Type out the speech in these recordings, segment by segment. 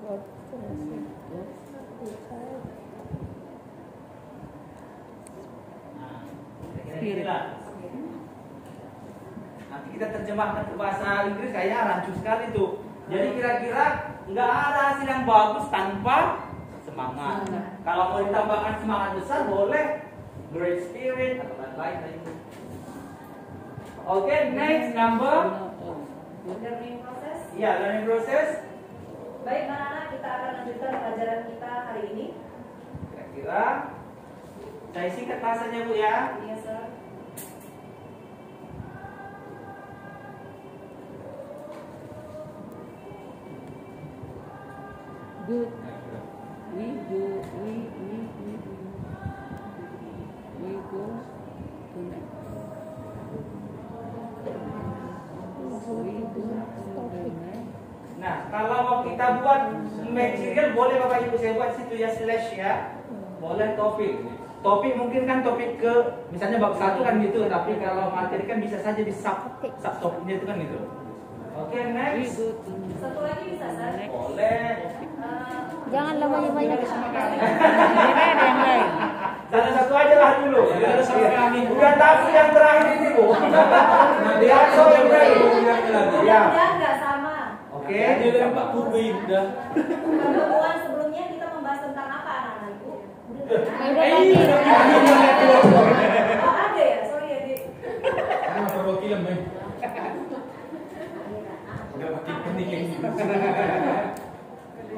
Nanti kita terjemahkan ke bahasa Inggris kayaknya rancu sekali tuh. Jadi kira-kira nggak ada hasil yang bagus tanpa semangat. Kalau mau ditambahkan semangat besar boleh great spirit atau lain-lain. Oke, next number. Learning process. Iya, learning process. Baik, anak-anak, kita akan lanjutkan pelajaran kita hari ini. Kira-kira saya singkat bahasanya Bu ya. Iya, sir. Good. We go tonight. Nah, kalau mau kita buat material boleh Bapak Ibu saya buat situ ya slash ya. Boleh topik. Topik mungkin kan topik ke misalnya bab 1 kan gitu, tapi kalau materi kan bisa saja di sub topiknya itu kan gitu. Oke, next. Satu lagi bisa, sir. Boleh. Jangan banyak-banyak. Satu aja lah dulu. Udah tahu yang terakhir ini Bu. Lihat soal terakhir. Ya. Udah nggak sama. Oke. Dia dari Pak Purwi udah. Pertemuan sebelumnya kita membahas tentang apa, anak-anak Ibu? Oh, ada ya? Sorry ya, Dik. Karena perwakilan baik. Udah makin penting ini.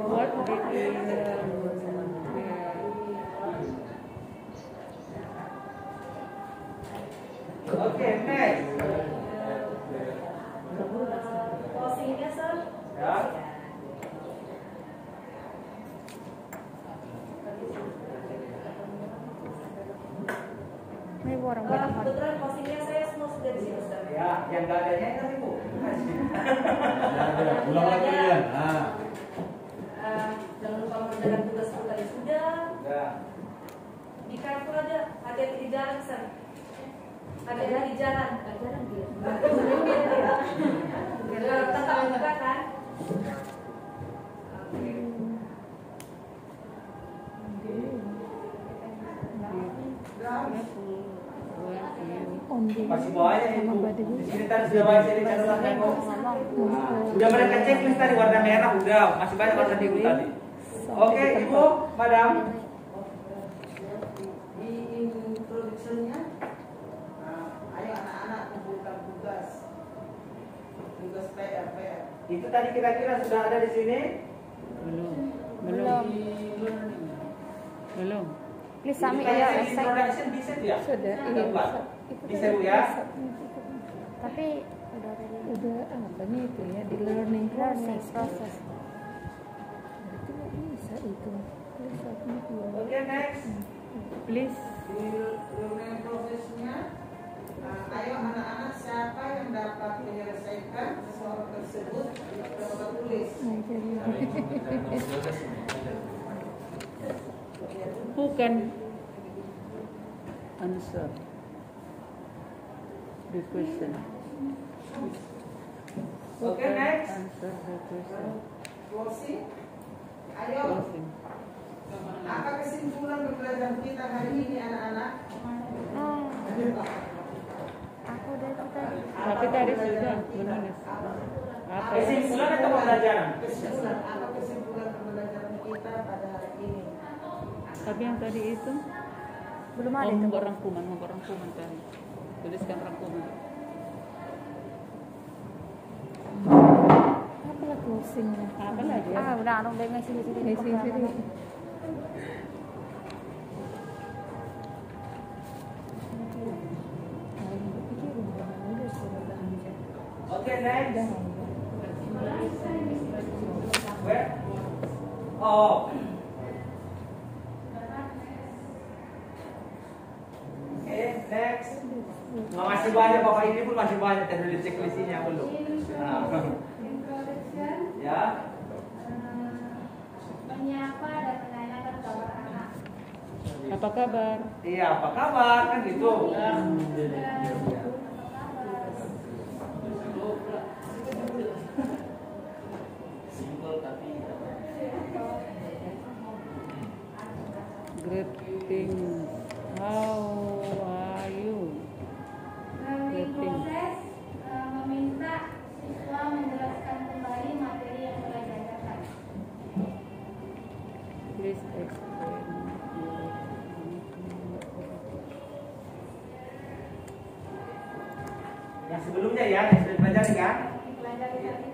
What did we Oke, next. Closingnya, sir. Ya. Ini orang Kebetulan closingnya saya semua sudah di situ, sir. Ya, yang gak adanya tadi Bu. Ulang lagi ya. Nah. Jangan lupa mengerjakan tugas tadi sudah. Ya. Di kartu ada, hati-hati di jalan, sir. Hati-hati di jalan. Jalan dia. Tetap buka kan? Masih bawahnya Ibu. Di sini tadi sudah banyak jadi catatan kok. Udah mereka checklist tadi warna merah udah, masih banyak warna biru tadi. Oke, Ibu, Madam. Di introduksinya, ayo anak-anak kumpulkan tugas PR. Itu tadi kira-kira sudah ada di sini? Belum. Please sami Ini ya kayak esai. introduction bisa ya? Sudah. Ada Pak? Bisa Bu ya? Tapi udah apanya itu ya di learning Proses. process. Berarti nggak bisa itu. Please submit your. Oke, next. Please. Di learning prosesnya, ayo anak-anak siapa yang dapat menyelesaikan soal tersebut dapat tulis. Nah, jadi Who can answer the question? Oke, next. Answer the question. Closing. Ayo, Closing. apa kesimpulan pembelajaran kita hari ini anak-anak? aku udah itu tadi. Tapi tadi sudah menulis. Apa? Kesimpulan atau pembelajaran? Kesimpulan, apa kesimpulan pembelajaran kita pada hari ini? Tapi yang tadi itu Belum ada itu. membuat rangkuman tadi. Tuliskan rangkuman. Apa lah closingnya? Apa lagi? Udah ngisi sini. Oke, next. Where? Oh. Oke, next. Masih banyak Bapak Ibu pun masih banyak tadi checklistnya belum. Nah. Ya. Menyapa dan menanyakan kabar anak. Apa kabar? Iya, apa kabar kan gitu. Simple tapi Greetings. How are you? Learning proses meminta siswa menjelaskan kembali materi yang telah diajarkan. Please explain. Yang sebelumnya ya, yang sudah dipelajari kan? Dipelajari tadi.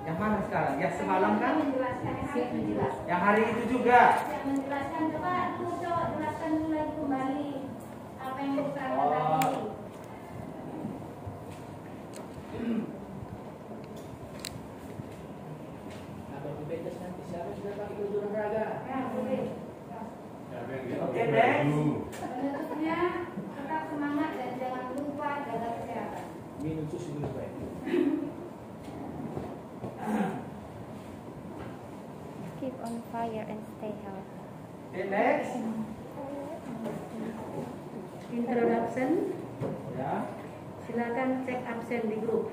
Yang mana sekarang? Yang semalam kan? Menjelaskan yang hari itu juga. Yang hari itu juga. Yang menjelaskan coba jelaskan dulu lagi kembali apa yang diterangkan tadi. Ya, boleh. Oke, next. Penutupnya tetap semangat dan jangan lupa jaga kesehatan. Minum susu dulu, Pak. Keep on fire and stay healthy. Oke, next. Introduction. Ya. Silakan cek absen di grup.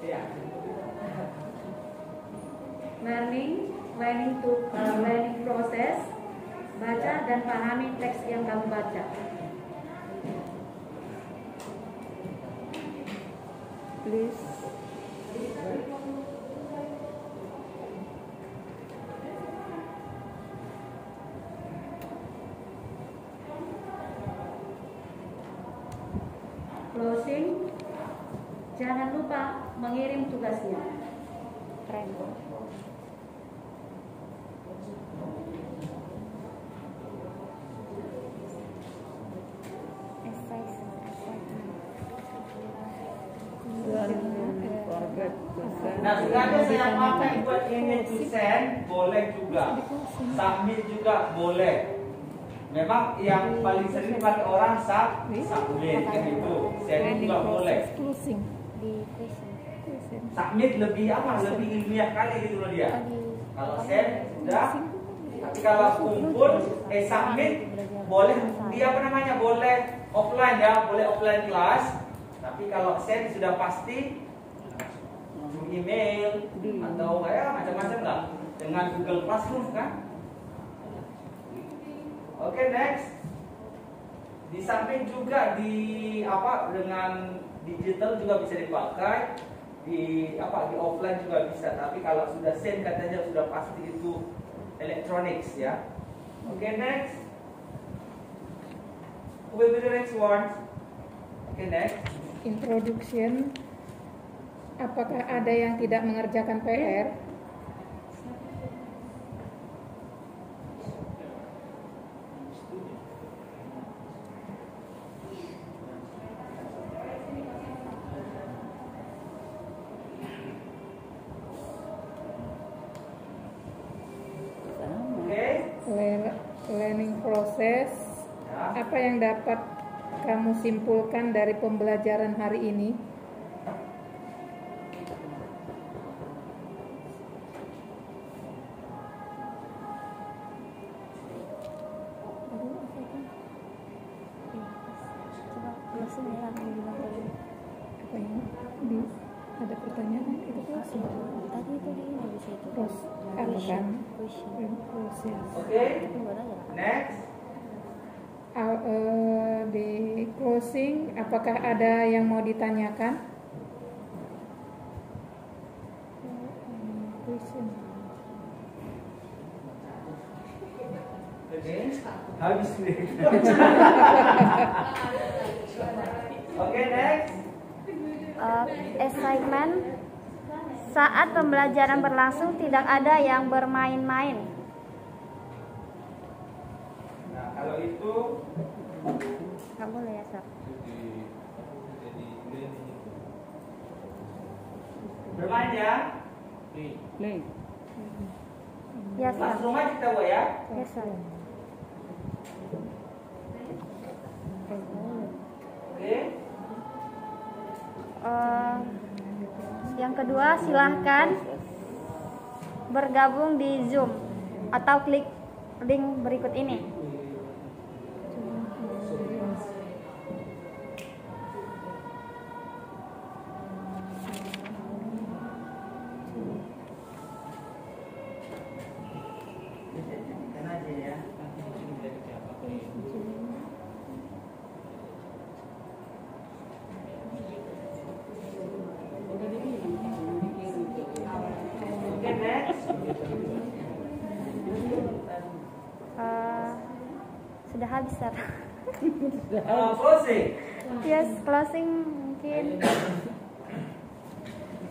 Ya. Learning proses, baca dan pahami teks yang kamu baca. Please. Closing, jangan lupa mengirim tugasnya. Keren. Forget to send. Nah, sengaja saya pakai buat ini to send, boleh juga. Submit juga boleh. Memang yang paling sering pakai orang submit kan itu. Send juga boleh. Closing. Di question. Submit lebih apa? Lebih ilmiah kali gitu loh dia. Kalau send sudah. Tapi kalau kumpul, submit boleh. Dia apa namanya? Boleh offline ya, boleh offline kelas. Tapi kalau send sudah pasti email atau kayak macam-macam lah dengan Google Classroom kan. Oke, next. Di samping juga di apa dengan digital juga bisa dipakai, di apa di offline juga bisa. Tapi kalau sudah send katanya sudah pasti itu electronics ya. Oke, next. Who will be the next one? Oke, next. Introduction. Apakah ada yang tidak mengerjakan PR? Learning process. Apa yang dapat kamu simpulkan dari pembelajaran hari ini? Apa ini? Ada pertanyaan itu closing. Tadi itu dia nggak bisa itu. Terus apa kan? Question. Oke. Tapi nggak ada. Next. Di closing, apakah ada yang mau ditanyakan? Question. Oke. Habis nih. Oke, next. Assignment. Saat pembelajaran berlangsung tidak ada yang bermain-main. Nah, kalau itu Nggak boleh ya, Sir? bermain ya. Play. Ya, Sir. Langsung aja kita buat ya. Ya, Sir. Oke. Yang kedua, silahkan bergabung di Zoom atau klik link berikut ini. Sudah habis, Sir. Closing. Yes, closing mungkin.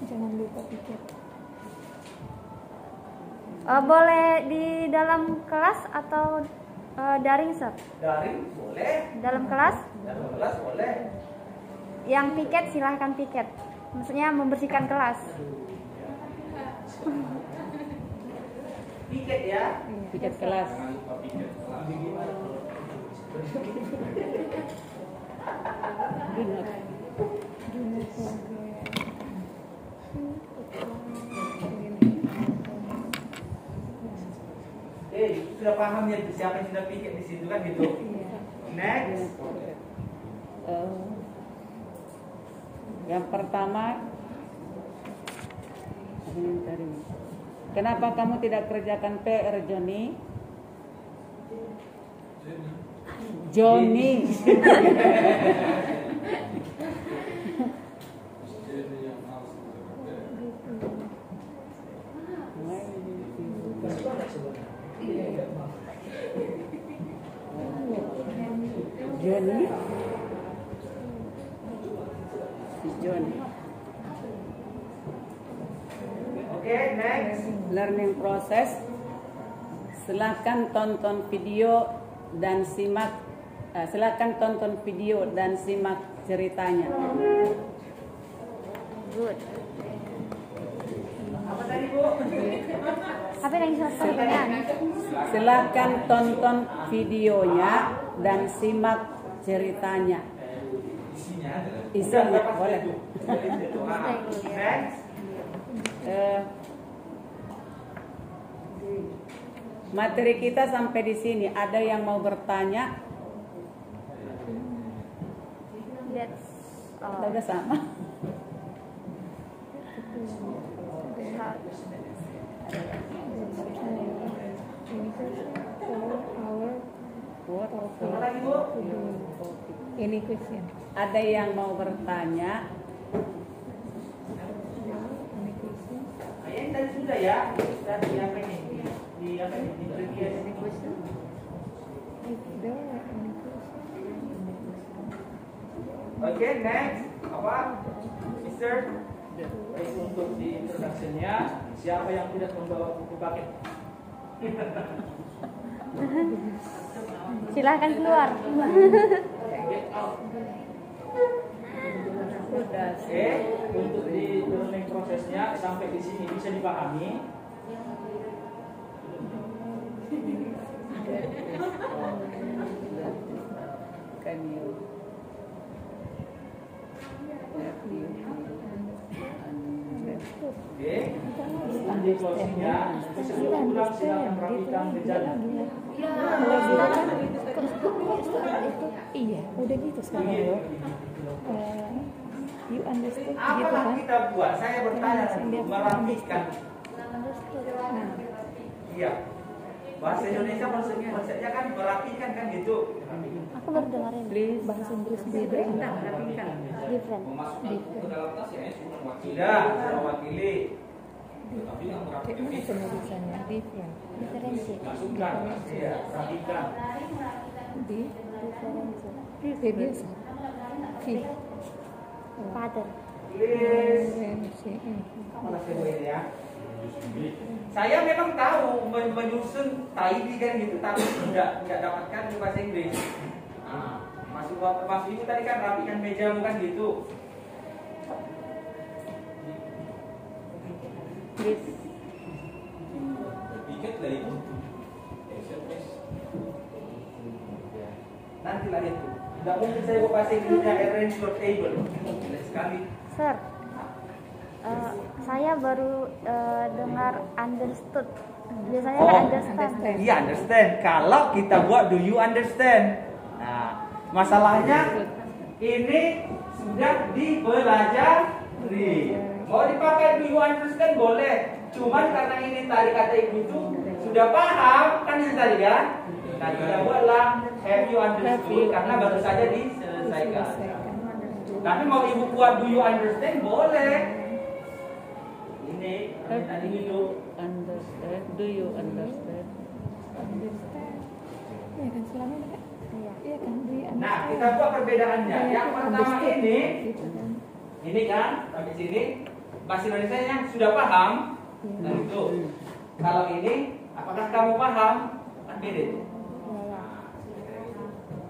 Jangan lupa pikir. Boleh di dalam kelas atau daring, Sir? Daring boleh, Dalam kelas? dalam kelas boleh. Yang piket silahkan piket. Maksudnya membersihkan kelas. Piket ya. Piket kelas. Jangan lupa piket. Do not. Do not forget. Sudah paham ya siapa yang sudah piket di situ kan gitu. Next. Yang pertama, kenapa kamu tidak kerjakan PR, Johnny? Johnny. Johnny. Si Johnny. Oke, next. Learning process. Silakan tonton video dan simak. Silakan tonton video dan simak ceritanya. Good. Apa tadi, Bu? Apa yang bisa pertanyaan? Silakan tonton videonya dan simak ceritanya. Isinya boleh. Next. Materi kita sampai di sini. Ada yang mau bertanya? That's all. Udah sama. Apa lagi, Bu? Ini question. Ada yang mau bertanya? Ini question. Yang tadi sudah ya. Sudah di apa ini? Di apa ini? Di previous question. Ada ini question. Oke, next. Apa? Mister? Baik, untuk di introduction-nya, siapa yang tidak membawa buku paket? Silahkan keluar. Get out. Oke, untuk di learning prosesnya sampai di sini bisa dipahami. Can you Oke, di closingnya bisa ulang silakan rapikan gejala. Iya, udah gitu sekarang Iya. loh. You understood gitu Apalah kan? kita buat? Saya bertanya dulu, merapikan. Nah, Iya. Bahasa Indonesia konsepnya kan merapikan kan gitu. Aku baru dengerin. please? bahasa Inggris beda. Different. Memasukkan buku ke dalam tas ya, sudah wakil. Sudah, mewakili. Tapi yang Kayak merapikan mana penulisannya? Different. Diferensi. Masukkan. Iya, rapikan. Di Diferensi. biasa. Father. Please. Diferensi. Mana saya ini ya? Saya memang tahu menyusun tidy kan gitu, tapi nggak dapatkan di bahasa Inggris. Mas Ibu tadi kan rapikan meja bukan gitu. Please. piket lah itu. SMS. Nanti lah itu. Nggak mungkin saya buat bahasa Inggrisnya arrange your table. Jelas sekali. Sir, saya baru dengar understood. Biasanya Oh, understand. Iya, understand. Kalau kita buat do you understand? Nah, masalahnya ini sudah dipelajari. Mau dipakai do you understand boleh. Cuman karena ini tadi kata ibu itu sudah paham kan yang tadi kan? Nah, kita buatlah have you understood karena baru saja diselesaikan. Tapi mau ibu buat do you understand boleh. Ini tadi itu. Understand? Do you understand? Understand. Ya kan selama ini kan Iya kan, di Nah, kita buat perbedaannya. Yang pertama ini gitu kan. kan sampai sini bahasa Indonesia yang sudah paham. Nah, itu. Kalau ini, apakah kamu paham? Kan beda itu.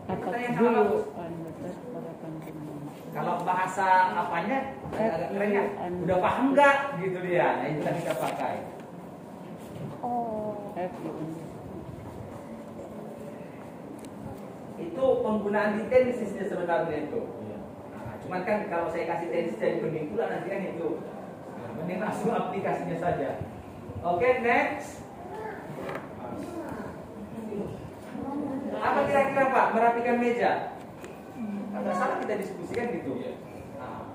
Kita yang sama bagus. Kalau bahasa apanya agak keren ya. Udah paham nggak? Gitu dia. Nah, itu kan kita pakai. Oh. Itu penggunaan di tenisisnya sebenarnya itu. Nah, cuman kan kalau saya kasih tenis jadi pengumpulan nanti kan itu. Nah, mending langsung aplikasinya saja. Oke, next. Apa kira-kira Pak? Merapikan meja? Agak salah kita diskusikan gitu. Nah.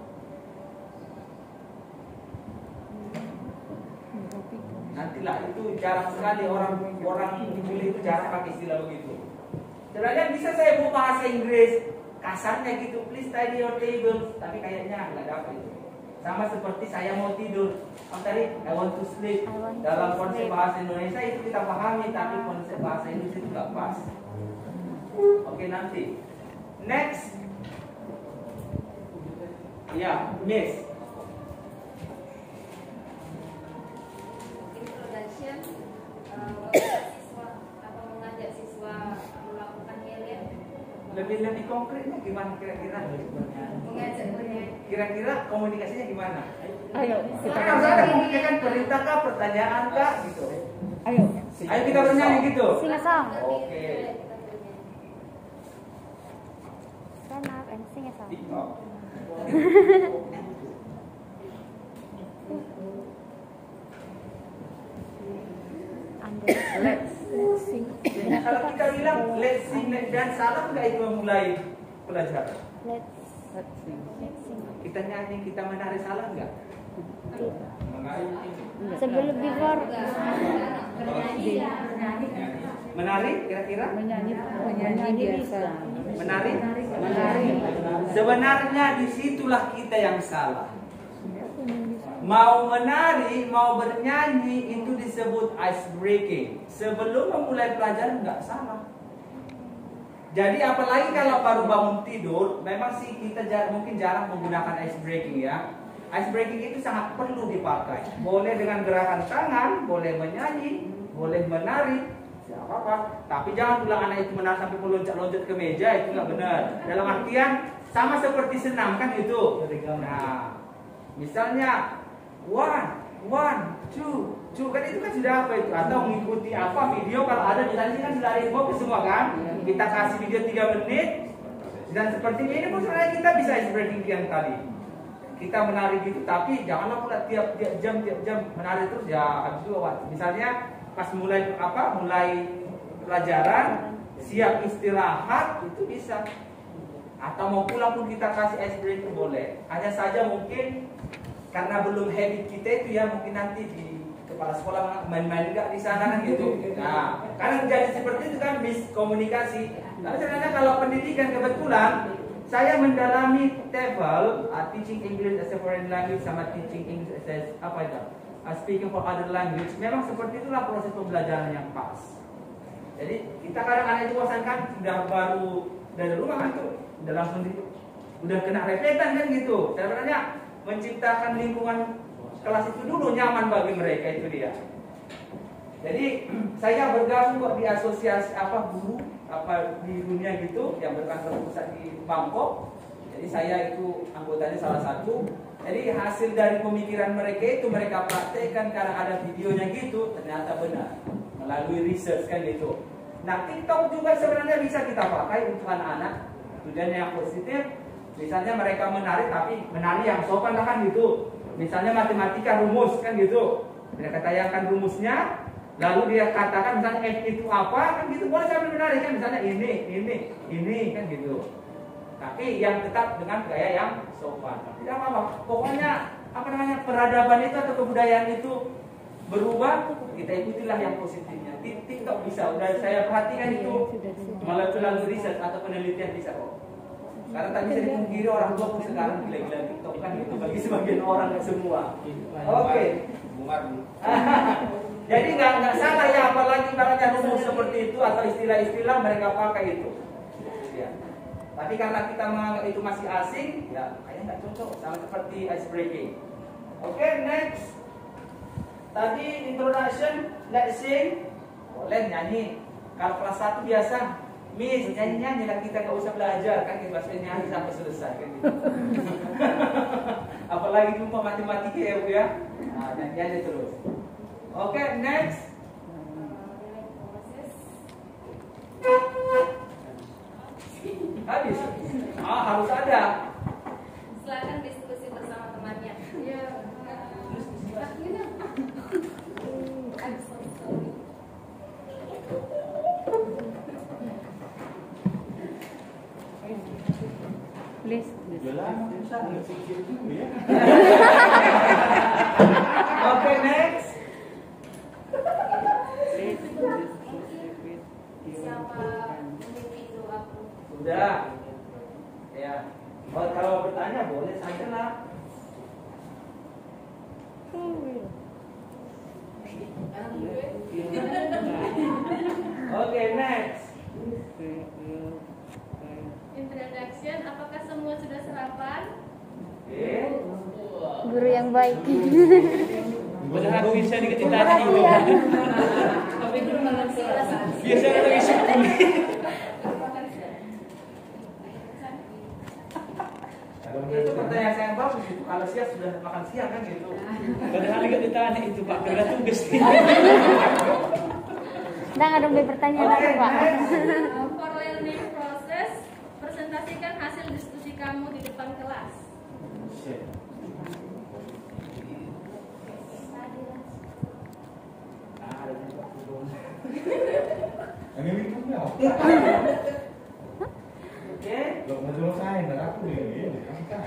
Nantilah itu jarang sekali orang dibully itu jarang pakai istilah begitu. Sebenarnya bisa saya buat bahasa Inggris kasarnya gitu, please tidy your table, tapi kayaknya nggak dapat itu. Sama seperti saya mau tidur, tadi I want to sleep. Dalam konsep bahasa Indonesia itu kita pahami, tapi konsep bahasa Inggris itu nggak pas. Oke, nanti next, ya Miss. Introduction, siswa atau mengajak siswa melakukan yel-yel. Lebih konkretnya gimana kira-kira? Mengajak bernyanyi. Kira-kira komunikasinya gimana? Ayo, Kita harus ada komunikasi perintah kah, pertanyaan kah, gitu. ayo. Ayo kita bernyanyi gitu. Sing a song. Oke. Stand up and sing a song. TikTok. Let's sing. Kalau kita bilang let's sing, let's dance, salah nggak itu memulai pelajaran? Let's sing. sing. Kita nyanyi, kita menari, salah nggak? Sebelum before Menari kira-kira? Menyanyi biasa. Menari? Menari. Sebenarnya disitulah kita yang salah. Mau menari, mau bernyanyi itu disebut ice breaking. Sebelum memulai pelajaran nggak salah. Jadi apalagi kalau baru bangun tidur, memang sih kita mungkin jarang menggunakan ice breaking ya. Ice breaking itu sangat perlu dipakai. Boleh dengan gerakan tangan, boleh menyanyi, boleh menari, tidak apa-apa. Tapi jangan pulang anak itu menari sampai meloncat-loncat ke meja, itu nggak benar. Dalam artian sama seperti senam kan itu. Nah, misalnya one, two, kan itu kan sudah apa itu? Atau mengikuti apa video kalau ada di tadi kan sudah ada info semua kan? Kita kasih video 3 menit dan seperti ini pun sebenarnya kita bisa ice breaking yang tadi. Kita menari gitu, tapi janganlah pula tiap jam menari terus ya. Habis itu misalnya pas mulai pelajaran siap istirahat itu bisa. Atau mau pulang pun kita kasih ice breaking boleh. Hanya saja mungkin karena belum habit kita itu ya, mungkin nanti di kepala sekolah main-main enggak di sana kan gitu. Nah, karena jadi seperti itu kan miskomunikasi. Tapi sebenarnya kalau pendidikan kebetulan saya mendalami TEFL, teaching English as a foreign language sama teaching English as speaking for other language. Memang seperti itulah proses pembelajaran yang pas. Jadi kita kadang anak itu bosankan sudah baru dari rumah kan tuh, udah langsung udah kena repetan kan gitu. Sebenarnya menciptakan lingkungan kelas itu dulu nyaman bagi mereka, itu dia. Jadi saya bergabung kok di asosiasi guru di dunia gitu yang berkantor pusat di Bangkok. Jadi saya itu anggotanya salah satu. Jadi hasil dari pemikiran mereka itu mereka praktekkan karena ada videonya gitu, ternyata benar melalui research kan gitu. Nah, TikTok juga sebenarnya bisa kita pakai untuk anak-anak tujuannya yang positif. Misalnya mereka menari tapi menari yang sopan kan gitu. Misalnya matematika rumus kan gitu. Mereka tayangkan rumusnya, lalu dia katakan misalnya F itu apa kan gitu. Boleh sambil menari kan, misalnya ini kan gitu. Tapi yang tetap dengan gaya yang sopan. Tidak apa-apa. Pokoknya peradaban itu atau kebudayaan itu berubah, kita ikutilah yang positifnya. TikTok bisa, udah saya perhatikan itu melalui riset atau penelitian bisa kok. Karena tak bisa dipungkiri orang tua pun sekarang gila-gila TikTok kan gitu bagi sebagian orang, nggak semua. Oke. Jadi nggak salah ya, apalagi ibaratnya rumus seperti itu atau istilah-istilah mereka pakai itu. Ya. Tapi karena kita menganggap itu masih asing, ya kayaknya nggak cocok, sama seperti ice breaking. Oke, next. Tadi introduction, let's sing. Boleh nyanyi. Kalau kelas 1 biasa, Miss nyanyi-nyanyi lah, kita nggak usah belajar kan, kita bahasa nyanyi sampai selesai kan gitu. Apalagi cuma matematika ya Bu ya. Nah, nyanyi terus. Oke, next. Habis. Harus ada. Silakan diskusi bersama temannya. Iya. Please. Oke, next. Siapa mimpi itu aku? Sudah. Ya. Kalau bertanya boleh saja lah. Oke, next. Introduction, apakah semua sudah sarapan? Oke. Guru yang baik. Benar bisa dikecilkan itu. Tapi itu malam siang. Biasanya lagi sekolah. Itu pertanyaan saya yang bagus itu. Kalau siang sudah makan siang kan gitu. Padahal nggak ditanya itu Pak, karena tugas. Nah, ada pertanyaan Oke, apa, Pak? next. For learning process, presentasikan hasil diskusi kamu di depan kelas. Yang ini punya. Oke. Lo mau selesai, dan aku ini kasih kan.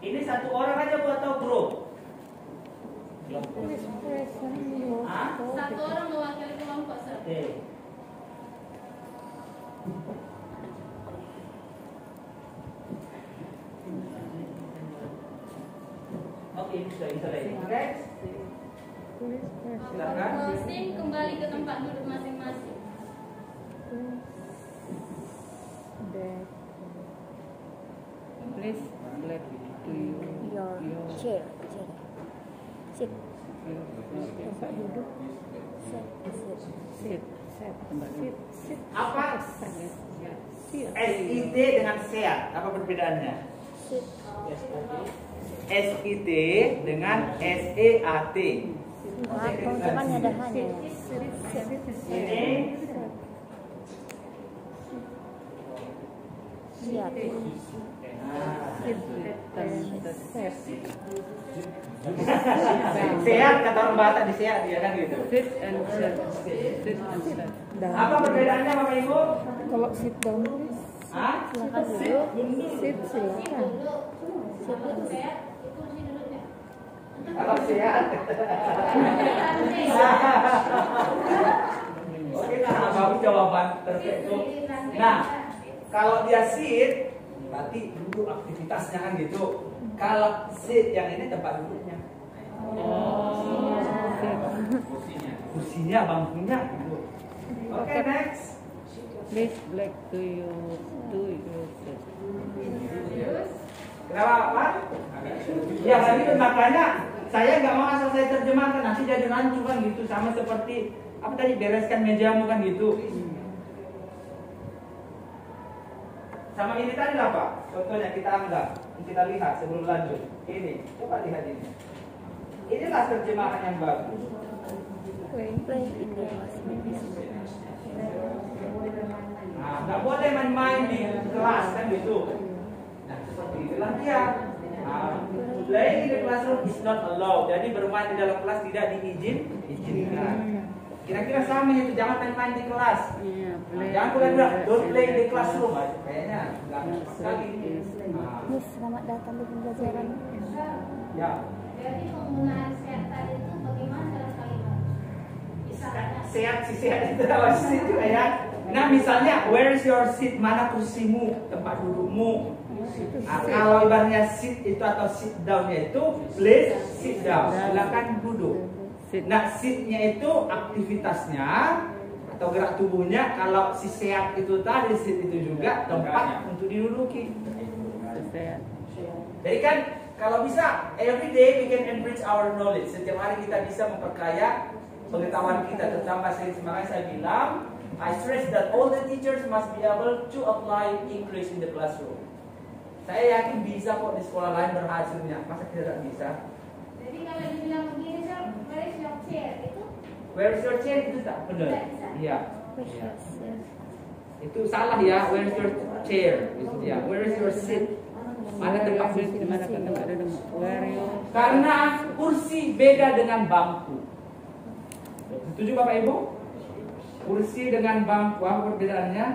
Ini satu orang aja buat atau grup? Hah? Satu orang mewakili kelompok, Sir. Oke. Oke, bisa lagi. Next. Silakan. Closing, kembali ke tempat duduk masing-masing. Please black to you. Your chair. Sit. Tempat duduk. Sit. Sit. Tempat duduk. Apa SIT dengan SEAT? Apa perbedaannya? Sit. SIT dengan SEAT. Pengumumannya ada hanya. Ini Siap. sehat kata orang Batak di sehat dia kan gitu. Sit and sit. Sit and sit. Apa perbedaannya Bapak Ibu? Kalau sit down, please. Hah? Silakan duduk. Sit silakan. Kalau sehat. Oke, nah bagus jawaban perfecto. Nah, kalau dia sit, berarti duduk aktivitasnya kan gitu. Kalau sit yang ini tempat duduknya. Kursinya, bangkunya gitu. Oke, next. Please black to you. To you. Kenapa Pak? Ya tadi makanya saya nggak mau asal saya terjemahkan nanti jadi rancu kan gitu, sama seperti apa tadi, bereskan mejamu kan gitu. Sama ini tadi lah Pak, contohnya kita anggap, kita lihat sebelum lanjut. Ini, coba lihat ini. Inilah terjemahan yang bagus. Play in the Nah, nggak boleh main-main di kelas kan gitu. Nah, seperti itulah dia. Playing in the classroom is not allowed. Jadi bermain di dalam kelas tidak diizinkan. Kira-kira sama itu, jangan main-main di kelas. Jangan bilang don't play in the classroom. Kayaknya nggak sekali. Miss, selamat datang di pembelajaran. Ya. Jadi penggunaan set tadi itu bagaimana dalam kalimat? sehat si sehat itu apa sih juga ya. Nah misalnya where is your seat, mana kursimu, tempat dudukmu. Nah, kalau ibaratnya sit itu atau sit down-nya itu please sit down, silakan duduk. Nah seatnya itu aktivitasnya atau gerak tubuhnya. Kalau si sehat itu tadi sit itu juga tempat untuk diduduki. Jadi kan kalau bisa every day we can enrich our knowledge. Setiap hari kita bisa memperkaya pengetahuan kita tentang bahasa Inggris. Makanya saya bilang, I stress that all the teachers must be able to apply English in the classroom. Saya yakin bisa kok di sekolah lain berhasilnya. Masa kita tidak bisa? Jadi kalau dibilang begini, so, where is your chair? Itu Where is your chair itu tak benar. tidak bisa. Iya. Itu salah ya. Where is your chair? Itu dia. Where is your seat? Mana tempat kursi? Mana tempat duduk? Where you? Karena kursi beda dengan bangku. Setuju Bapak Ibu? Kursi dengan bangku apa perbedaannya?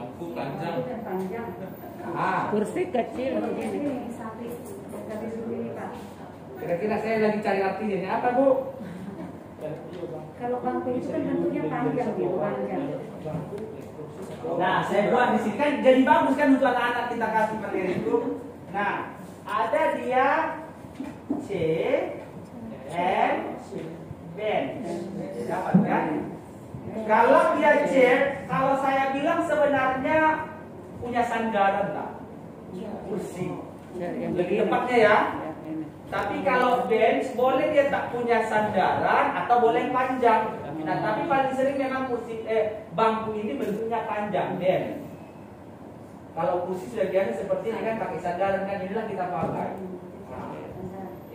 Bangku panjang. Kursi kecil begini. Kira-kira saya lagi cari artinya apa Bu? Kalau bangku itu kan bentuknya panjang gitu, panjang. Nah, saya buat di sini kan jadi bagus kan untuk anak-anak kita kasih materi itu. Nah, ada dia C and bench. Dapat kan? Kalau dia chair, kalau saya bilang sebenarnya punya sandaran lah. Kursi. Lebih tepatnya ya. Tapi kalau bench boleh dia tak punya sandaran atau boleh panjang. Nah, tapi paling sering memang kursi bangku ini bentuknya panjang, bench. Kalau kursi sudah biasa seperti ini kan pakai sandaran kan, inilah kita pakai. Nah,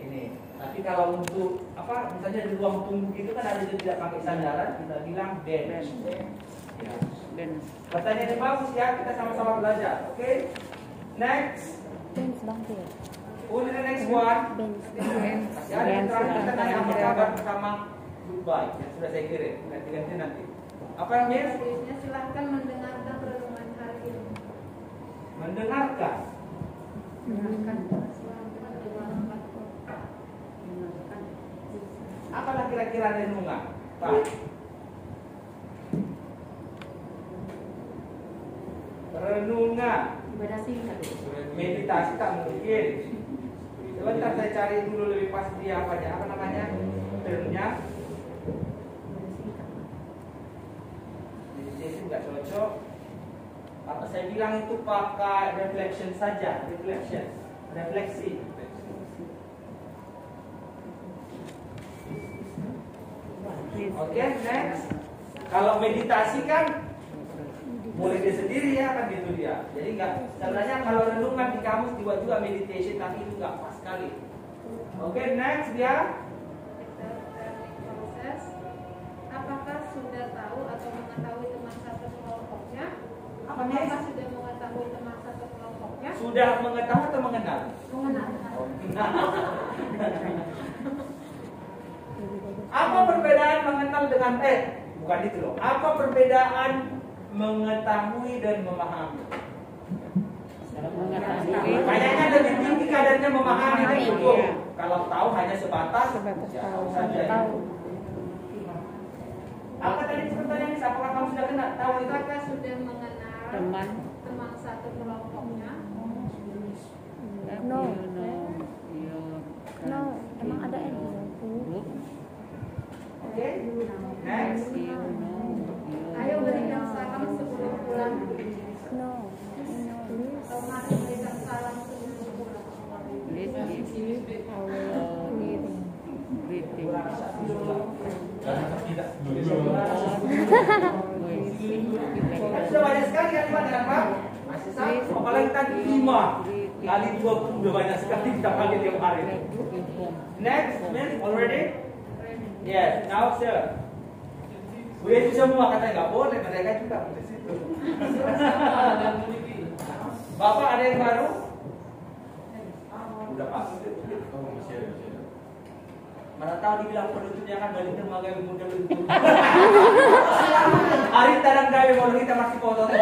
ini. Tapi kalau untuk apa misalnya di ruang tunggu itu kan ada yang tidak pakai sandaran, kita bilang bench. Ya. Pertanyaan yang bagus ya, kita sama-sama belajar. Oke? Next. Only the next one. Ya, yang terakhir kita tanya apa kabar bersama goodbye. Yang sudah saya kirim. Ganti-ganti nanti. Apa yang Mir? Selanjutnya silahkan mendengarkan renungan hari ini. Mendengarkan. Apalah kira-kira renungan? Pak. Renungan. Ibadah singkat. Meditasi tak mungkin. Sebentar saya cari dulu lebih pas dia apa namanya termnya. Meditation nggak cocok. Apa saya bilang itu pakai reflection saja, refleksi. Oke, next. Kalau meditasi kan boleh dia sendiri ya kan gitu dia. Jadi nggak sebenarnya kalau renungan di kamus juga meditation tapi itu nggak pas sekali. Oke, next dia. Proses. Apakah sudah tahu atau mengetahui teman satu kelompoknya? Apakah sudah mengetahui teman satu kelompoknya? Sudah mengetahui atau mengenal? Mengenal. Apa perbedaan mengenal dengan bukan itu loh. Apa perbedaan mengetahui dan memahami? Kayaknya lebih tinggi kadarnya memahami itu. Kalau tahu hanya sebatas tahu saja. Apa tadi pertanyaannya? Apakah kamu sudah kenal tahu itu? Apakah sudah mengenal teman satu kelompoknya? No. No, emang ada N. Oke, next. Ayo berikan salam sebelum pulang. No. Thomas berikan salam sebelum pulang. Sudah banyak sekali kalimat dengan Pak. Masih satu, apalagi tadi 5 kali 20 sudah banyak sekali kita pakai tiap hari. Next, Miss, already? Yes, now sir. Udah itu semua katanya nggak boleh, mereka juga di situ. Bapak ada yang baru? Udah Pak. Mana tahu dibilang penutupnya kan balik ke magai muda lebih. Hari tarang gawe mau kita masih foto tuh.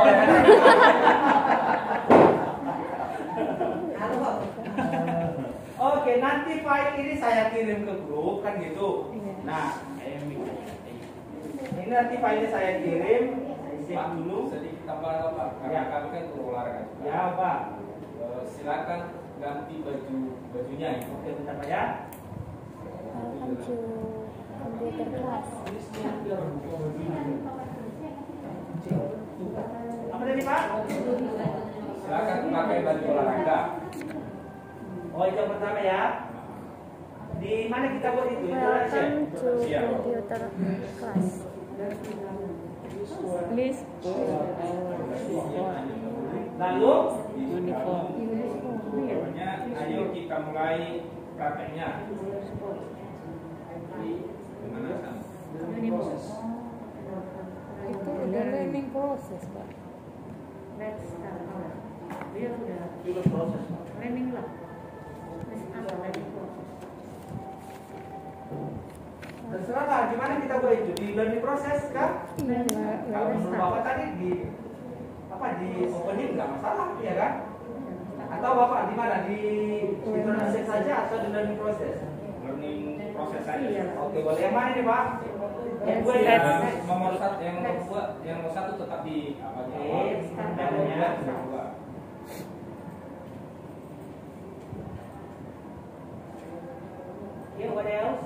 Oke, nanti file ini saya kirim ke grup kan gitu. Nah, Ini nanti filenya saya kirim, saya save dulu. Sedikit tambahan Pak, karena Ya. kami kan berolahraga. Ya Pak. Silakan ganti bajunya ya. Oke, bentar Pak ya. Welcome to computer class. Apa tadi Pak? Silakan pakai baju olahraga. Oh, itu yang pertama ya. Di mana kita buat itu? Introduction. Welcome to computer class. List Lalu uniform. Pokoknya ayo kita mulai prakteknya. Gimana Sam? Itu udah learning process, Pak. Let's start. Dia sudah dulu proses. training lah. Apa tadi proses? Terserah lah, gimana kita buat itu di learning proses kan? Kalau menurut Bapak tadi di opening nggak masalah, ya kan? Atau Bapak di mana? Di introduction saja atau di learning proses? Learning proses saja. Oke, boleh yang mana nih Pak? Yang gue Ya, ya. nomor satu, yang nomor satu tetap di apa di awal. Oke, Yang nomor dua, nomor dua. Okay, what else?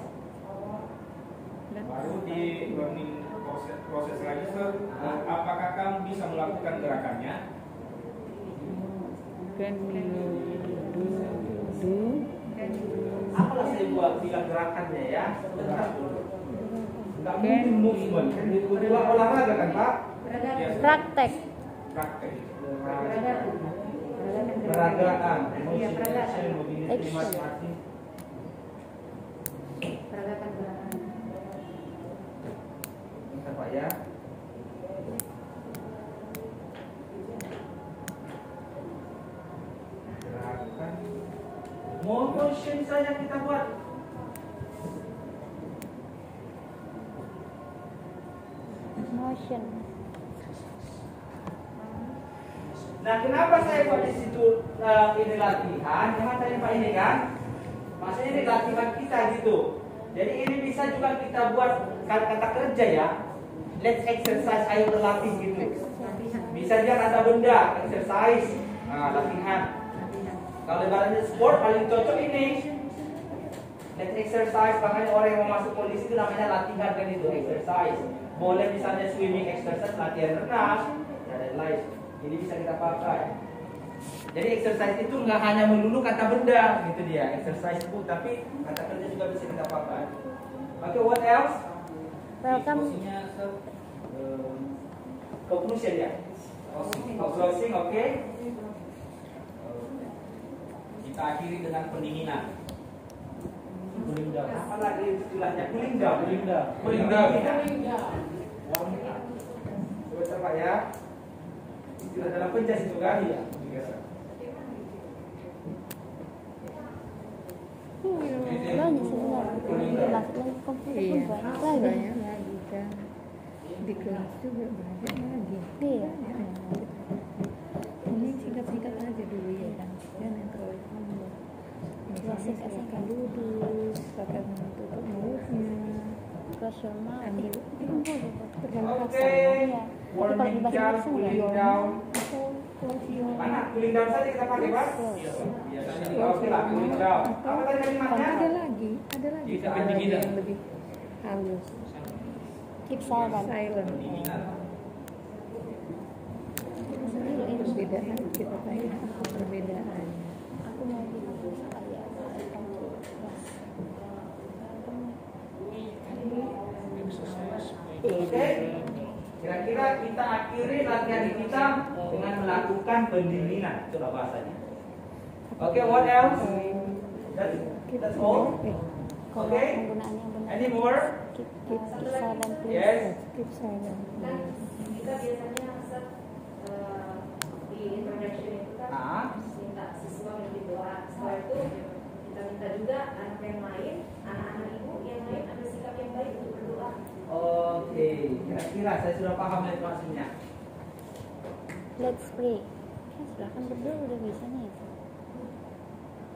Baru di learning proses lagi, Sir. Apakah kamu bisa melakukan gerakannya? Can you do? Apalah saya buat bilang gerakannya ya? Bentar dulu. Nggak mungkin movement, kan itu dua olahraga kan Pak? Praktek. Praktek. Peragaan, Iya, peragaan. action, mobility, Action. masing-masing. Peragakan gerakan. Bentar Pak ya. Gerakan. Motion saja kita buat. Motion. Nah, kenapa saya buat di situ ini latihan? Yang tadi Pak ini kan, maksudnya ini latihan kita gitu. Jadi ini bisa juga kita buat kata kerja ya. Let's exercise, ayo berlatih gitu. Bisa dia kata benda, exercise, nah, latihan. Kalau ibaratnya sport paling cocok ini. Let's exercise, makanya orang yang mau masuk polisi itu namanya latihan kan itu, exercise. Boleh misalnya swimming exercise, latihan renang, dan lain-lain. Ini bisa kita pakai. Jadi exercise itu nggak hanya melulu kata benda gitu dia, exercise itu, tapi kata kerja juga bisa kita pakai. Oke, what else? Welcome. Posisinya, Sir. Conclusion ya. Closing, oke. Kita akhiri dengan pendinginan. Cooling down. Apa lagi istilahnya? Cooling down. Cooling down. Coba Pak ya. Istilah dalam penjas itu kan ya. Banyak sebenarnya. Kelas lagi komputer Iya, pun banyak lagi. banyak lagi kan. Di kelas juga banyak lagi. Iya. Ini singkat-singkat aja dulu ya kan. Jangan terlalu panjang. Basic asing Duduk, pakai tutup mulutnya. Close your mouth. Ambil Tergantung Oke. paksa. Iya. Tapi kalau di Warming bahasa down, Inggris enggak. cooling down. Close your Mana? Cooling down saja kita pakai Pak. Biasanya Oke lah, cooling down. Apa tadi kalimatnya? ada lagi Kita ada pendinginan. yang lebih halus. Keep silent. Silent. pendinginan. Perbedaan kita tanya apa perbedaan. Aku mau gitu kayak kelas. Oke. Kira-kira kita akhiri latihan kita dengan melakukan pendinginan. Itulah bahasanya. Oke, what else? That's all. Kalau Oke. penggunaannya yang benar. Any more? Keep silent please. Yes. Keep silent. Kan kita biasanya di introduction itu kan Ah. minta siswa bikin doa. Setelah itu kita minta juga anak yang lain, anak-anak ibu yang lain ada sikap yang baik untuk berdoa. Oke, kira-kira saya sudah paham dari maksudnya. Let's pray. Silahkan berdoa udah bisa nih.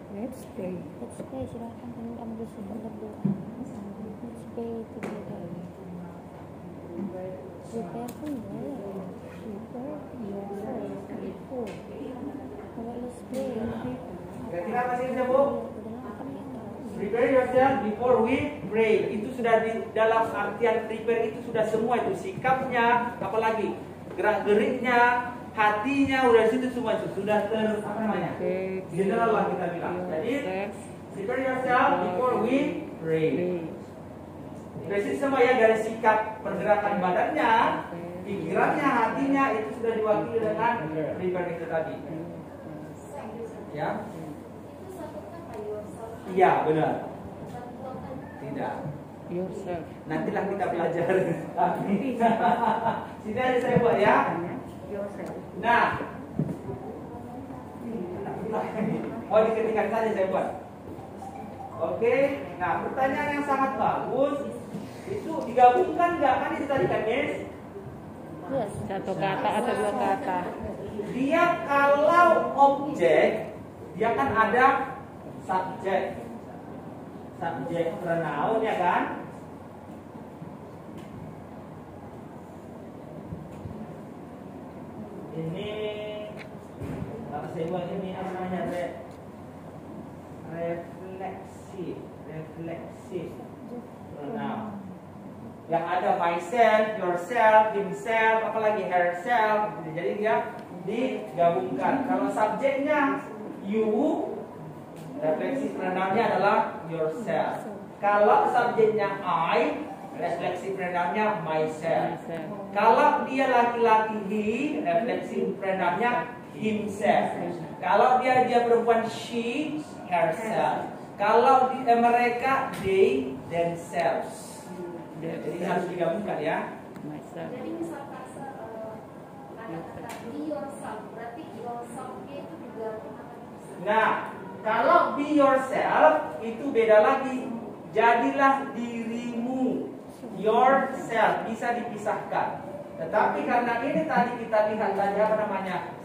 Let's pray. Let's pray. Silahkan kamu ambil sikap berdoa. Let's pray together. Kira-kira masih bisa, Bu? Prepare yourself before we pray. Itu sudah di dalam artian prepare itu sudah semua itu, sikapnya, apalagi gerak-geriknya, hatinya, udah situ semua itu sudah apa namanya? General lah kita bilang. Jadi prepare yourself before we pray. Basic semua ya, dari sikap pergerakan badannya, pikirannya, hatinya itu sudah diwakili dengan prepare itu tadi. Ya. Iya, benar. Tidak. Yourself. Nantilah kita belajar. Sini aja saya buat ya. Nah. Oh, diketikkan saja saya buat. Oke. Nah, pertanyaan yang sangat bagus. Itu digabungkan nggak, kan itu tadi kan, Yes? Yes. Satu kata atau dua kata. Dia kalau objek, dia kan ada subjek pronoun ya kan. Ini apa saya buat ini apa namanya, refleksif pronoun. Yang ada myself, yourself, himself, apalagi herself. Jadi dia digabungkan. Kalau subjeknya you, refleksif pronounnya adalah yourself. Kalau subjeknya I, refleksif pronounnya myself. Kalau dia laki-laki he, refleksif pronounnya himself. Kalau dia perempuan she, herself. Kalau mereka they, themselves. Jadi harus digabungkan ya. Jadi misal ada kata be yourself, berarti yourself-nya itu digabung apa bisa? Nah, kalau be yourself itu beda lagi. Jadilah dirimu, yourself, bisa dipisahkan. Tetapi karena ini tadi kita lihat tadi apa namanya?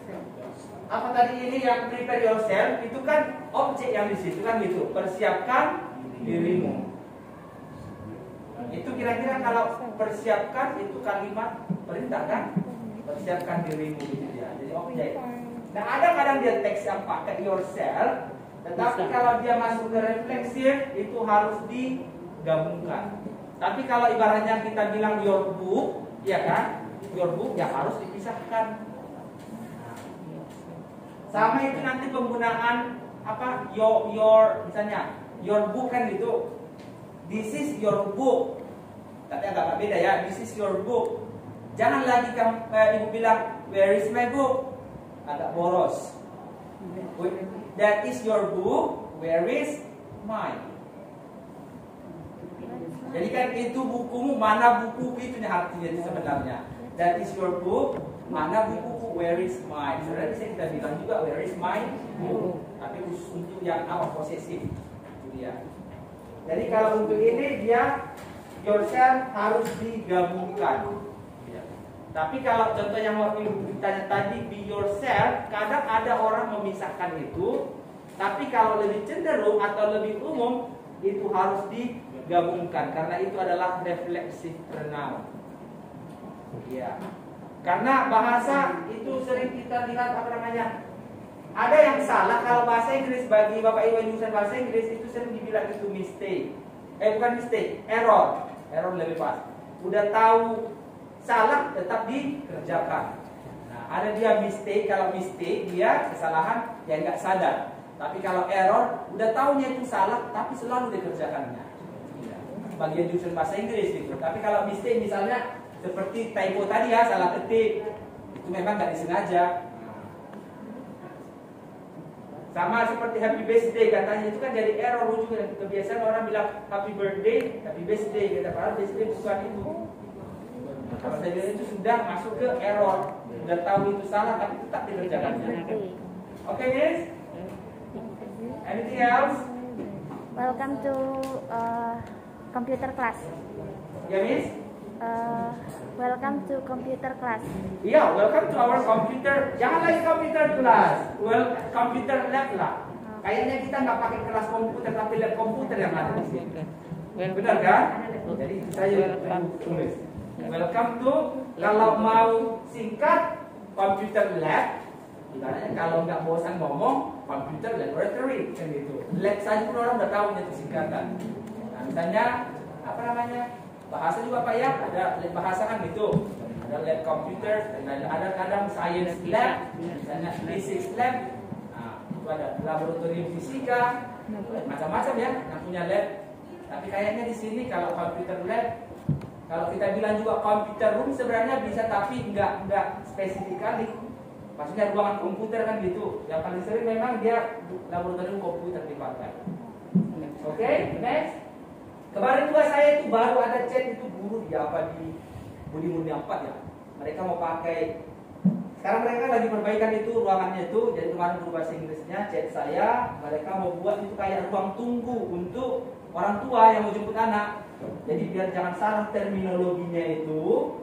Apa tadi ini yang prepare yourself itu kan objek yang di situ kan gitu. Persiapkan dirimu. Itu kira-kira kalau persiapkan itu kalimat perintah kan? Persiapkan dirimu gitu ya. Jadi objek. Nah, ada kadang dia teks yang pakai yourself, tetapi kalau dia masuk ke refleksif itu harus digabungkan. Tapi kalau ibaratnya kita bilang your book, ya kan? Your book ya harus dipisahkan. Sama itu nanti penggunaan apa? Your misalnya your book kan gitu. This is your book. Tapi agak beda ya. This is your book. Jangan lagi ibu bilang where is my book? Agak boros. That is your book. Where is mine? Jadi kan itu bukumu, mana buku itu artinya sebenarnya. That is your book. Mana bukuku? Where is mine? Sebenarnya bisa kita bilang juga where is my book. Tapi khusus untuk yang apa posesif. Itu dia. Jadi kalau untuk ini dia yourself harus digabungkan. Tapi kalau contoh yang waktu ditanya tadi be yourself, kadang ada orang memisahkan itu. Tapi kalau lebih cenderung atau lebih umum itu harus digabungkan karena itu adalah refleksif pronoun. Ya. Karena bahasa itu sering kita lihat apa namanya? Ada yang salah kalau bahasa Inggris, bagi Bapak Ibu yang jurusan bahasa Inggris itu sering dibilang itu mistake. Bukan mistake, error. Error lebih pas. Udah tahu salah tetap dikerjakan. Nah, ada dia mistake, kalau mistake dia kesalahan yang nggak sadar. Tapi kalau error udah tahunya itu salah tapi selalu dikerjakannya. Bagian jurusan bahasa Inggris itu. Tapi kalau mistake misalnya seperti typo tadi ya, salah ketik. Itu memang nggak disengaja. Sama seperti happy birthday katanya itu kan jadi error juga. Kebiasaan orang bilang happy birthday, happy birthday, kita padahal birthday bukan itu. Kalau saya bilang itu sudah masuk ke error, sudah tahu itu salah tapi tetap dikerjakannya. Oke, guys? Anything else? Welcome to computer class. Ya, Miss? Welcome to computer class. Iya, welcome to our computer. Jangan lagi computer class. Well, computer lab lah. Kayaknya kita nggak pakai kelas komputer, tapi lab komputer yang ada di sini. Benar kan? Jadi saya tulis. Welcome to, kalau mau singkat, computer lab. Ibaratnya kalau nggak bosan ngomong, computer laboratory kan gitu. Lab saja pun orang udah tahu itu singkatan. Nah, misalnya apa namanya? Bahasa juga Pak ya, ada lab bahasa kan gitu. Ada lab computer, ada kadang science lab, misalnya physics lab. Nah, itu ada laboratorium fisika, macam-macam ya yang punya lab. Tapi kayaknya di sini kalau computer lab, kalau kita bilang juga computer room sebenarnya bisa, tapi nggak spesifik kali. Maksudnya ruangan komputer kan gitu. Yang paling sering memang dia laboratorium komputer dipakai. Oke, next. Kemarin juga saya itu baru ada chat itu guru di apa di Budi Murni 4 ya. Mereka mau pakai. Sekarang mereka lagi perbaikan itu ruangannya itu. Jadi kemarin guru bahasa Inggrisnya chat saya, mereka mau buat itu kayak ruang tunggu untuk orang tua yang mau jemput anak. Jadi biar jangan salah terminologinya itu.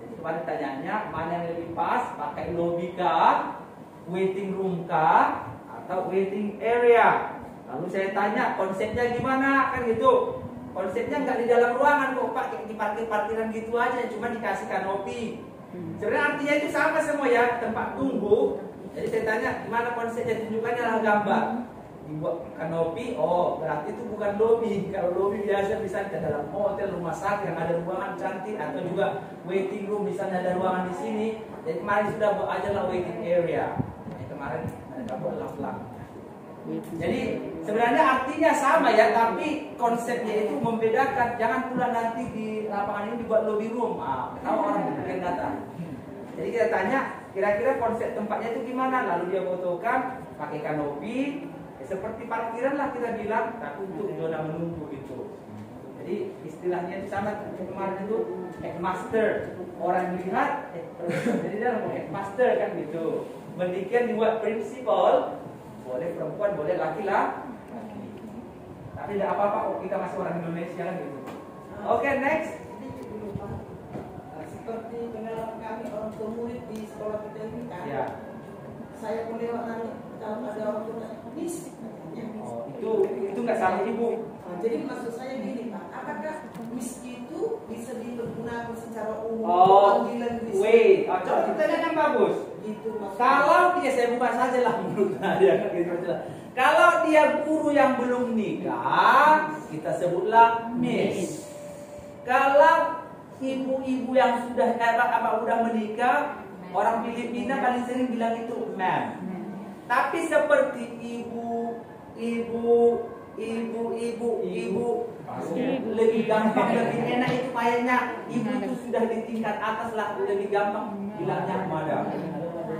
Jadi kemarin tanyanya mana yang lebih pas, pakai lobby kah, waiting room kah, atau waiting area. Lalu saya tanya konsepnya gimana kan gitu. Konsepnya nggak di dalam ruangan kok Pak, kayak di parkir-parkiran gitu aja, cuma dikasih kanopi. Sebenarnya artinya itu sama semua ya, tempat tunggu. Jadi saya tanya gimana konsepnya, tunjukkannya lah gambar. Dibuat kanopi, oh berarti itu bukan lobby. Kalau lobby biasa bisa ke dalam hotel, rumah sakit yang ada ruangan cantik, atau juga waiting room misalnya ada ruangan di sini. Jadi kemarin sudah buat aja lah waiting area. Kemarin mereka buat lap-lap. Jadi sebenarnya artinya sama ya, tapi konsepnya itu membedakan. Jangan pula nanti di lapangan ini dibuat lobby room, tahu orang yang datang. Jadi kita tanya kira-kira konsep tempatnya itu gimana, lalu dia fotokan pakai kanopi, seperti parkiran lah kita bilang, tapi untuk zona menunggu itu. Jadi istilahnya itu sama kemarin itu headmaster, orang melihat, jadi dia ngomong headmaster kan gitu. Demikian dibuat prinsipal. Boleh perempuan, boleh laki-laki. Tapi tidak apa-apa kok, kita masih orang Indonesia kan gitu. Oke, next. Seperti pengalaman kami orang tua murid di sekolah kita ini kan. Ya. Saya pun lewat nanti kalau ada orang tua miss katanya. Oh, itu nggak salah ibu. Nah, jadi maksud saya gini Pak, apakah miss itu bisa digunakan secara umum? Oh, panggilan miss? wait. Coba kita lihat yang bagus. Itu maksudnya. Kalau dia, saya buka saja lah menurutnya dia gitu. Kalau dia guru yang belum nikah, kita sebutlah miss. Kalau ibu-ibu yang sudah udah menikah, orang Filipina paling sering bilang itu ma'am. Tapi seperti ibu lebih gampang, lebih enak itu kayaknya ibu itu sudah di tingkat atas lah, lebih gampang bilangnya madam.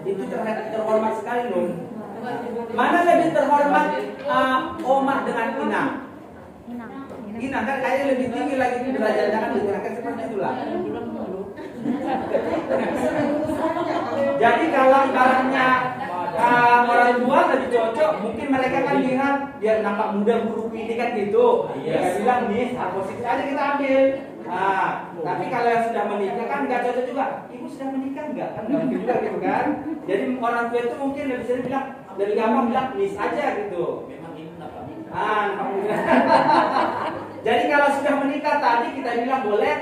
Itu terhormat sekali loh. Mana lebih terhormat Omah dengan Ina? Ina kan kayaknya lebih tinggi lagi derajat, jangan dikatakan seperti itulah. Jadi kalau ibaratnya orang tua lebih cocok, mungkin mereka kan lihat biar nampak muda guru ini kan gitu. Dia bilang nih, positif aja kita ambil. Tapi kalau yang sudah menikah kan nggak cocok juga. Ibu sudah menikah nggak? Kan nggak mungkin juga gitu kan. Jadi orang tua itu mungkin lebih sering bilang, lebih gampang bilang miss aja gitu. Memang ini apa? Jadi kalau sudah menikah tadi kita bilang boleh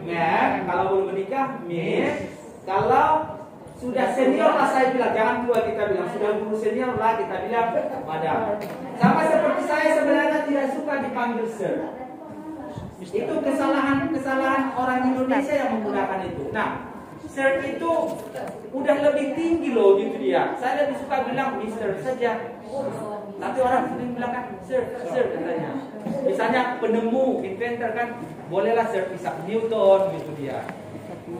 ma'am. Kalau belum menikah miss. Kalau sudah senior lah saya bilang, jangan tua kita bilang, sudah guru senior lah kita bilang madam. Sama seperti saya sebenarnya tidak suka dipanggil sir. Itu kesalahan orang Indonesia yang menggunakan itu. Nah, sir itu udah lebih tinggi loh gitu dia. Saya lebih suka bilang Mister saja. Nanti orang sering bilang kan sir katanya. Misalnya penemu, inventor kan, bolehlah Sir Isaac Newton gitu dia.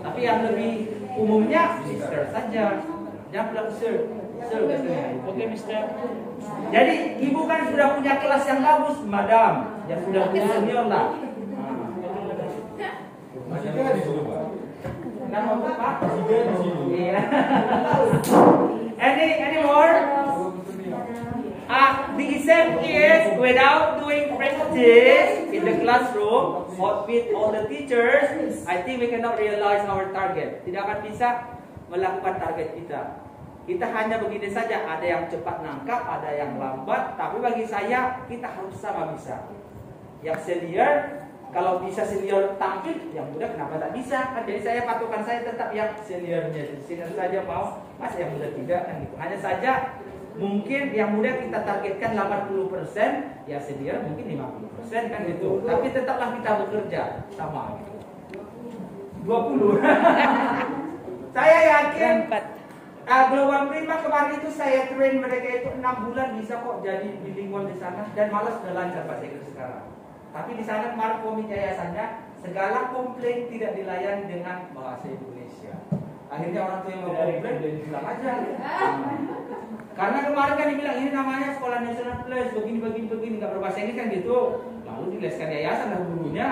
Tapi yang lebih umumnya Mister saja. Jangan bilang sir katanya. Oke Mister. Jadi ibu kan sudah punya kelas yang bagus, madam. Yang sudah punya senior lah. Any more? The exam is without doing practice in the classroom or with all the teachers. I think we cannot realize our target. Tidak akan bisa melakukan target kita. Kita hanya begini saja. Ada yang cepat nangkap, ada yang lambat. Tapi bagi saya kita harus sama bisa. Yang senior kalau bisa senior tampil, yang muda kenapa tak bisa? Kan jadi saya patokan saya tetap yang seniornya. Senior saja mau, masa yang muda tidak kan gitu. Hanya saja mungkin yang muda kita targetkan 80%, ya senior mungkin 50% kan gitu. Tapi tetaplah kita bekerja sama. 20. Saya yakin Global Prima kemarin itu saya train mereka itu 6 bulan bisa kok jadi bilingual di sana, dan malah sudah lancar bahasa Inggris sekarang. Tapi di sana kemarin komit yayasannya segala komplain tidak dilayani dengan bahasa Indonesia. Akhirnya orang tua yang mau komplain dan bilang aja. Karena kemarin kan dibilang ini namanya Sekolah Nasional Plus begini nggak berbahasa Inggris kan gitu. Lalu dileskan yayasan dan gurunya.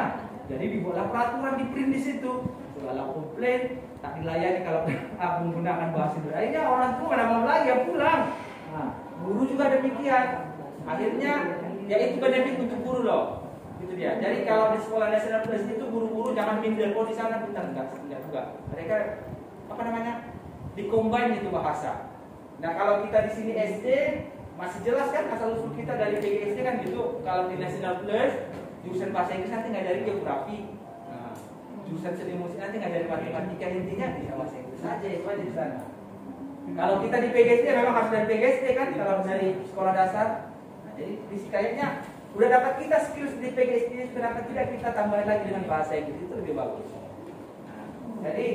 Jadi dibuatlah peraturan di print di situ. Segala komplain tak dilayani kalau menggunakan bahasa Indonesia. Akhirnya orang tua pada mau lagi ya pulang. Nah, guru juga demikian. Akhirnya ya itu benefit untuk guru loh. Itu dia. Jadi kalau di Sekolah Nasional Plus itu guru-guru jangan minder kok di sana enggak juga. Mereka apa namanya? Dikombin itu bahasa. Nah, kalau kita di sini SD masih jelas kan asal usul kita dari PGSD kan gitu. Kalau di National Plus jurusan bahasa Inggris nanti ngajari geografi. Nah, jurusan seni musik nanti ngajari matematika, intinya bisa bahasa Inggris saja itu aja di sana. Kalau kita di PGSD memang harus dari PGSD kan kalau dari sekolah dasar. Nah, jadi kayaknya udah dapat kita skills di PGSD, kenapa tidak kita tambahin lagi dengan bahasa Inggris, itu lebih bagus. Nah, jadi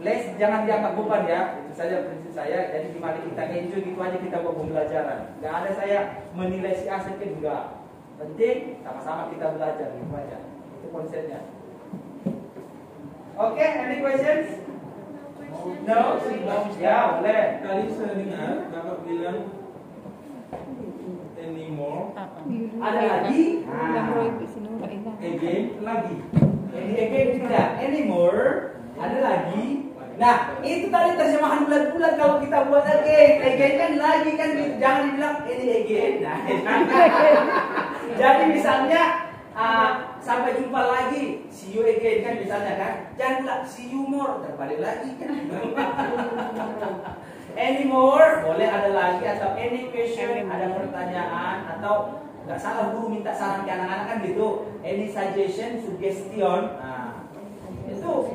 les jangan dianggap beban ya, itu saja prinsip saya. Jadi gimana kita enjoy gitu aja kita buat pembelajaran. Gak ada saya menilai si A sedikit, enggak. Penting sama-sama kita belajar gitu aja. Itu konsepnya. Oke, any questions? No? Ya, boleh. Tadi saya dengar Bapak bilang anymore. Ada lagi? Again. Lagi. Again tidak. Anymore. Ada lagi. Nah, itu tadi terjemahan bulat-bulat kalau kita buat again. Again kan lagi kan, jangan dibilang ini again. Nah, jadi misalnya sampai jumpa lagi, see you again kan misalnya kan. Jangan bilang see you more, terbalik lagi kan. Anymore boleh ada lagi, atau any question, ada pertanyaan, atau nggak salah guru minta saran ke anak-anak kan gitu. Any suggestion, suggestion. Nah, itu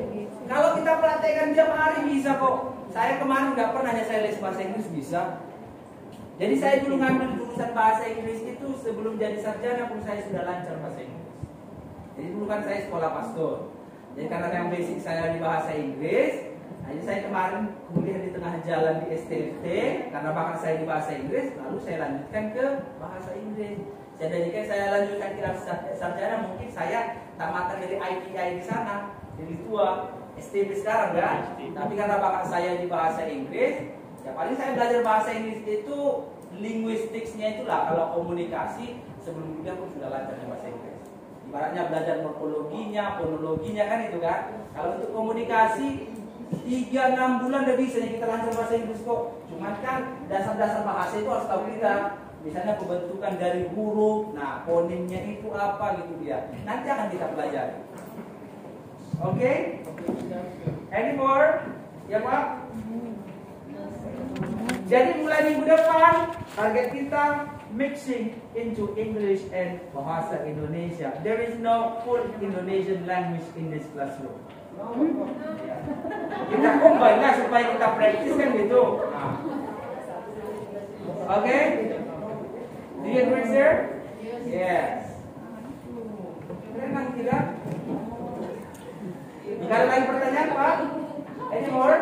kalau kita praktekkan tiap hari bisa kok. Saya kemarin nggak pernah hanya saya les bahasa Inggris bisa. Jadi saya dulu ngambil jurusan bahasa Inggris itu sebelum jadi sarjana pun saya sudah lancar bahasa Inggris. Jadi dulu kan saya sekolah pastor. Jadi karena yang basic saya di bahasa Inggris, jadi saya kemarin kuliah di tengah jalan di STFT karena bakat saya di bahasa Inggris, lalu saya lanjutkan ke bahasa Inggris. Saya lanjutkan ke sarjana, mungkin saya tamatan dari IPI di sana, jadi tua. STB sekarang kan, tapi karena bakat saya di bahasa Inggris, ya paling saya belajar bahasa Inggris itu linguisticsnya itulah. Kalau komunikasi sebelum kuliah pun sudah lancar bahasa Inggris. Ibaratnya belajar morfologinya, fonologinya kan itu kan. Kalau untuk komunikasi 3-6 bulan udah bisa kita lancar bahasa Inggris kok. Cuman kan dasar-dasar bahasa itu harus tahu kita. Misalnya pembentukan dari huruf, nah fonimnya itu apa gitu dia. Nanti akan kita pelajari. Oke? Any more? Ya Pak? Jadi mulai minggu depan target kita mixing into English and bahasa Indonesia. There is no full Indonesian language in this classroom. Ya. Kita combine lah supaya kita practice kan gitu. Oke? Do you agree sir? Yes. Memang tidak? Tidak ada lagi pertanyaan Pak? Any more?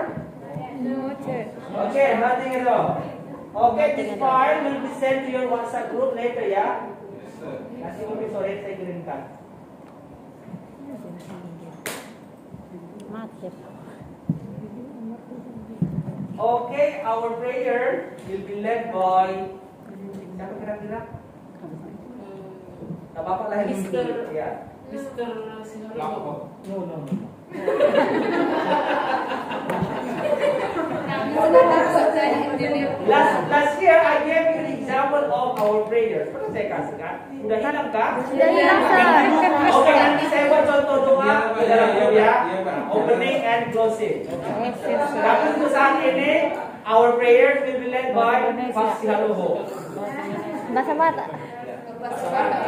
No, sir. Okay, nothing at all. Okay, this file will be sent to your WhatsApp group later ya. Nanti mungkin sore saya kirimkan. Okay, our prayer will be led by siapa kira-kira? Bapak lah yang dulu. Ya. Mr. Sinoro. No. Last year I gave you the example of our prayers. Pernah saya kasih kan? Sudah hilang kan? Sudah hilang, Sir. Oke, nanti saya buat contoh doa di dalam ya. Opening and closing. Tapi untuk saat ini our prayers will be led by Pak Sihaloho. Bahasa Batak. Bahasa Batak.